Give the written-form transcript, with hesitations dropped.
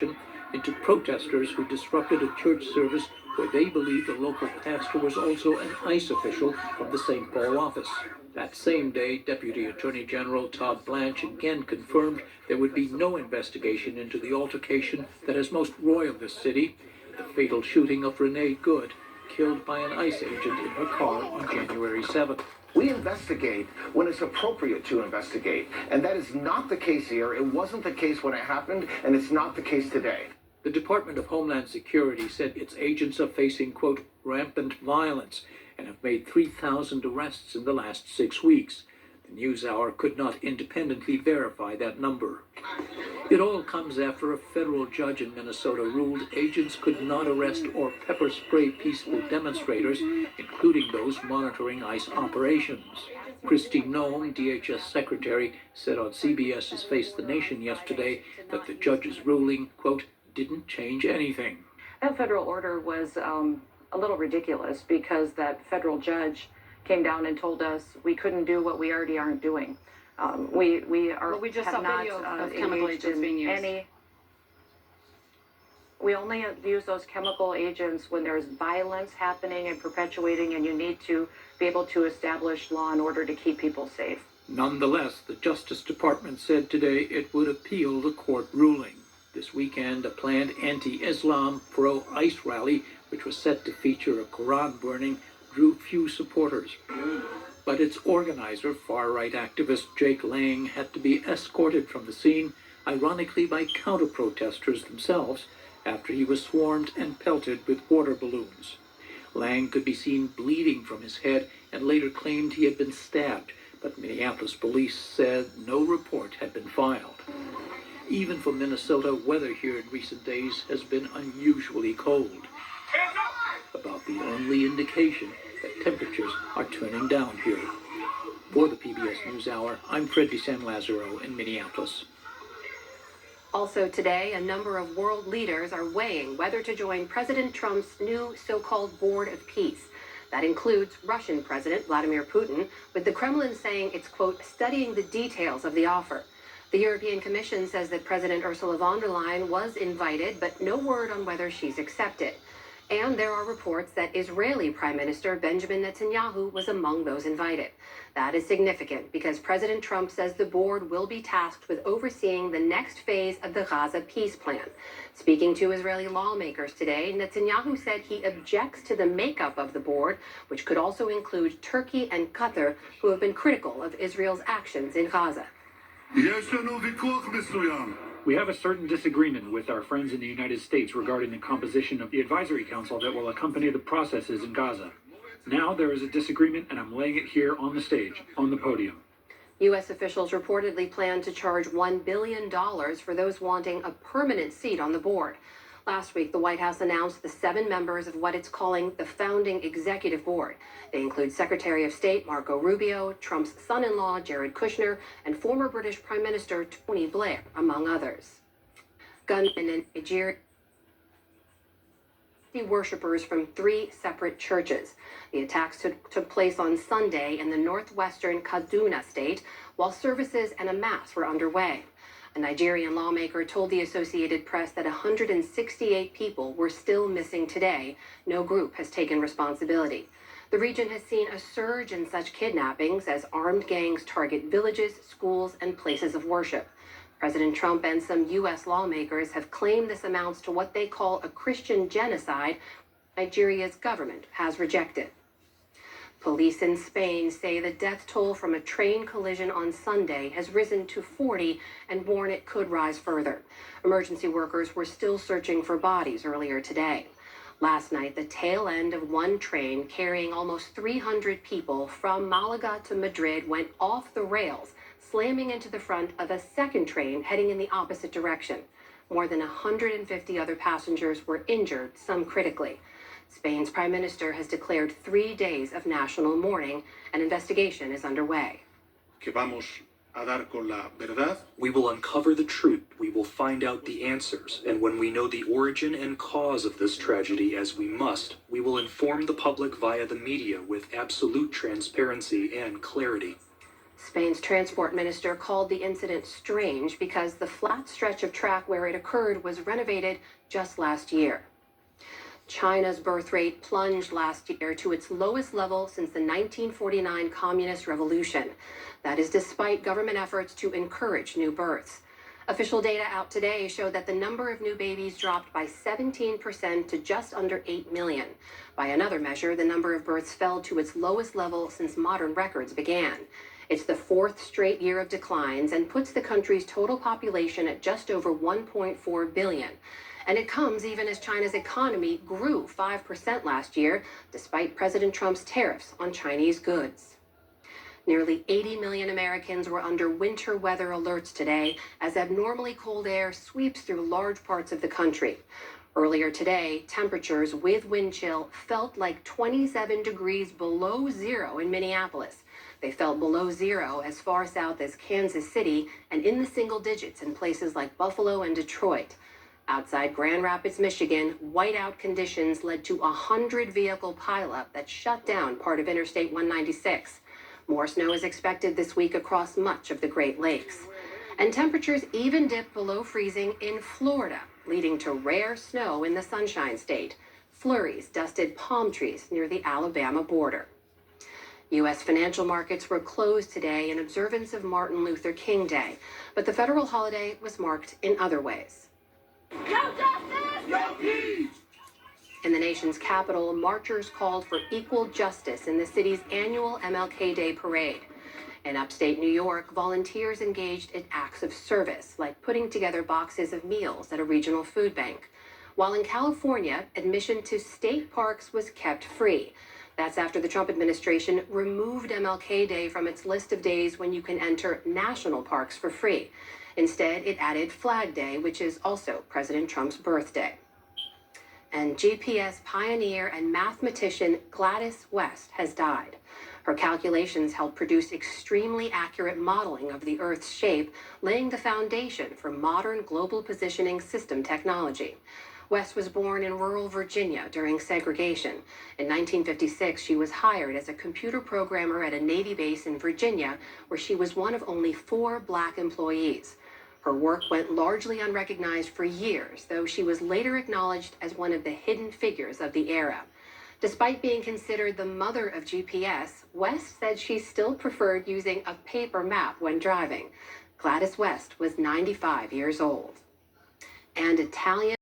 into protesters who disrupted a church service where they believe the local pastor was also an ICE official from the St. Paul office. That same day, Deputy Attorney General Todd Blanche again confirmed there would be no investigation into the altercation that has most roiled the city, the fatal shooting of Renee Good, killed by an ICE agent in her car on January 7th. We investigate when it's appropriate to investigate, and that is not the case here. It wasn't the case when it happened, and it's not the case today. The Department of Homeland Security said its agents are facing, quote, rampant violence and have made 3,000 arrests in the last 6 weeks. The NewsHour could not independently verify that number. It all comes after a federal judge in Minnesota ruled agents could not arrest or pepper spray peaceful demonstrators, including those monitoring ICE operations. Kristi Noem, DHS secretary, said on CBS's Face the Nation yesterday that the judge's ruling, quote, didn't change anything. That federal order was a little ridiculous because that federal judge came down and told us we couldn't do what we already aren't doing. We just have not of chemical agents being used. We only use those chemical agents when there's violence happening and perpetuating, and you need to be able to establish law and order to keep people safe. Nonetheless, the Justice Department said today it would appeal the court ruling. This weekend, a planned anti-Islam pro-ICE rally, which was set to feature a Quran burning, drew few supporters. But its organizer, far-right activist Jake Lang, had to be escorted from the scene, ironically by counter-protesters themselves, after he was swarmed and pelted with water balloons. Lang could be seen bleeding from his head and later claimed he had been stabbed, but Minneapolis police said no report had been filed. Even for Minnesota, weather here in recent days has been unusually cold. About the only indication that temperatures are turning down here. For the PBS NewsHour, I'm Fred DeSan Lazaro in Minneapolis. Also today, a number of world leaders are weighing whether to join President Trump's new so-called Board of Peace. That includes Russian President Vladimir Putin, with the Kremlin saying it's, quote, studying the details of the offer. The European Commission says that President Ursula von der Leyen was invited, but no word on whether she's accepted. And there are reports that Israeli Prime Minister Benjamin Netanyahu was among those invited. That is significant because President Trump says the board will be tasked with overseeing the next phase of the Gaza peace plan. Speaking to Israeli lawmakers today, Netanyahu said he objects to the makeup of the board, which could also include Turkey and Qatar, who have been critical of Israel's actions in Gaza. We have a certain disagreement with our friends in the United States regarding the composition of the advisory council that will accompany the processes in Gaza. Now there is a disagreement, and I'm laying it here on the stage, on the podium. U.S. officials reportedly plan to charge $1 billion for those wanting a permanent seat on the board. Last week, the White House announced the 7 members of what it's calling the founding executive board. They include Secretary of State Marco Rubio, Trump's son-in-law Jared Kushner, and former British Prime Minister Tony Blair, among others. Gunmen in Nigeria worshippers from 3 separate churches. The attacks took place on Sunday in the northwestern Kaduna state, while services and a mass were underway. A Nigerian lawmaker told the Associated Press that 168 people were still missing today. No group has taken responsibility. The region has seen a surge in such kidnappings as armed gangs target villages, schools, and places of worship. President Trump and some U.S. lawmakers have claimed this amounts to what they call a Christian genocide Nigeria's government has rejected. Police in Spain say the death toll from a train collision on Sunday has risen to 40 and warn it could rise further. Emergency workers were still searching for bodies earlier today. Last night, the tail end of one train carrying almost 300 people from Malaga to Madrid went off the rails, slamming into the front of a second train heading in the opposite direction. More than 150 other passengers were injured, some critically. Spain's prime minister has declared 3 days of national mourning. An investigation is underway. We will uncover the truth, we will find out the answers, and when we know the origin and cause of this tragedy, as we must, we will inform the public via the media with absolute transparency and clarity. Spain's transport minister called the incident strange because the flat stretch of track where it occurred was renovated just last year. China's birth rate plunged last year to its lowest level since the 1949 Communist Revolution. That is despite government efforts to encourage new births. Official data out today show that the number of new babies dropped by 17% to just under 8 million. By another measure, the number of births fell to its lowest level since modern records began. It's the fourth straight year of declines and puts the country's total population at just over 1.4 billion. And it comes even as China's economy grew 5% last year, despite President Trump's tariffs on Chinese goods. Nearly 80 million Americans were under winter weather alerts today as abnormally cold air sweeps through large parts of the country. Earlier today, temperatures with wind chill felt like 27 degrees below zero in Minneapolis. They felt below zero as far south as Kansas City and in the single digits in places like Buffalo and Detroit. Outside Grand Rapids, Michigan, whiteout conditions led to a 100-vehicle pileup that shut down part of Interstate 196. More snow is expected this week across much of the Great Lakes. And temperatures even dipped below freezing in Florida, leading to rare snow in the Sunshine State. Flurries dusted palm trees near the Alabama border. U.S. financial markets were closed today in observance of Martin Luther King Day, but the federal holiday was marked in other ways. No justice! No peace! In the nation's capital, marchers called for equal justice in the city's annual MLK Day parade. In upstate New York, volunteers engaged in acts of service, like putting together boxes of meals at a regional food bank. While in California, admission to state parks was kept free. That's after the Trump administration removed MLK Day from its list of days when you can enter national parks for free. Instead, it added Flag Day, which is also President Trump's birthday. And GPS pioneer and mathematician Gladys West has died. Her calculations helped produce extremely accurate modeling of the Earth's shape, laying the foundation for modern global positioning system technology. West was born in rural Virginia during segregation. In 1956, she was hired as a computer programmer at a Navy base in Virginia, where she was one of only 4 Black employees. Her work went largely unrecognized for years, though she was later acknowledged as one of the hidden figures of the era. Despite being considered the mother of GPS, West said she still preferred using a paper map when driving. Gladys West was 95 years old. And Italian